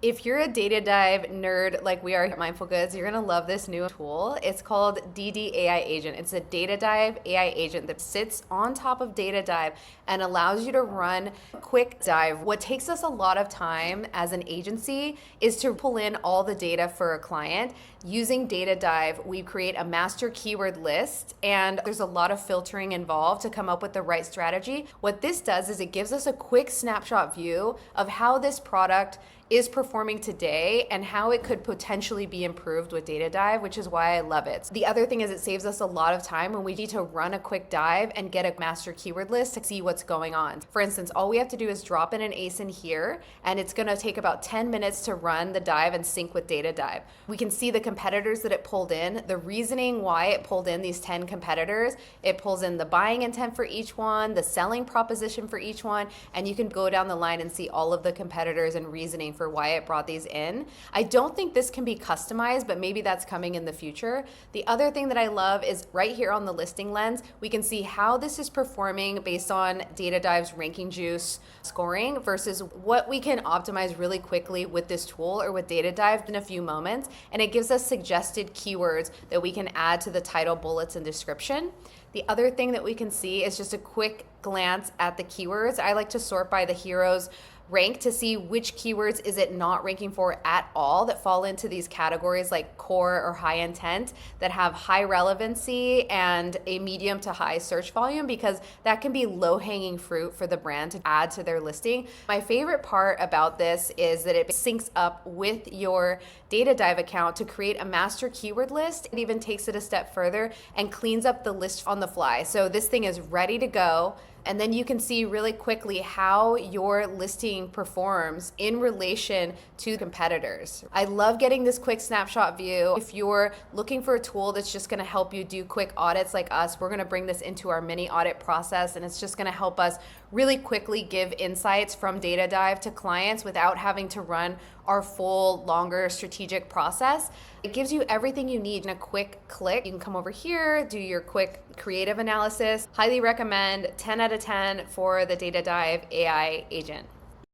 If you're a data dive nerd like we are at Mindful Goods, you're gonna love this new tool. It's called AI Agent. It's a DataDive AI agent that sits on top of DataDive and allows you to run a quick dive. What takes us a lot of time as an agency is to pull in all the data for a client. Using DataDive, we create a master keyword list, and there's a lot of filtering involved to come up with the right strategy. What this does is it gives us a quick snapshot view of how this product is performing today and how it could potentially be improved with DataDive, which is why I love it. The other thing is it saves us a lot of time when we need to run a quick dive and get a master keyword list to see what's going on. For instance, all we have to do is drop in an ASIN here, and it's gonna take about 10 minutes to run the dive and sync with DataDive. We can see the competitors that it pulled in, the reasoning why it pulled in these 10 competitors. It pulls in the buying intent for each one, the selling proposition for each one, and you can go down the line and see all of the competitors and reasoning for why it brought these in. I don't think this can be customized, but maybe that's coming in the future. The other thing that I love is right here on the listing lens, we can see how this is performing based on DataDive's ranking juice scoring versus what we can optimize really quickly with this tool or with DataDive in a few moments. And it gives us suggested keywords that we can add to the title, bullets, and description. The other thing that we can see is just a quick glance at the keywords. I like to sort by the heroes rank to see which keywords is it not ranking for at all that fall into these categories like core or high intent that have high relevancy and a medium to high search volume, because that can be low-hanging fruit for the brand to add to their listing. My favorite part about this is that it syncs up with your DataDive account to create a master keyword list. It even takes it a step further and cleans up the list on the fly. So this thing is ready to go. And then you can see really quickly how your listing performs in relation to competitors. I love getting this quick snapshot view. If you're looking for a tool that's just gonna help you do quick audits like us, we're gonna bring this into our mini audit process, and it's just gonna help us really quickly give insights from DataDive to clients without having to run our full, longer strategic process. It gives you everything you need in a quick click. You can come over here, do your quick creative analysis. Highly recommend, 10 out of 10 for the DataDive AI agent.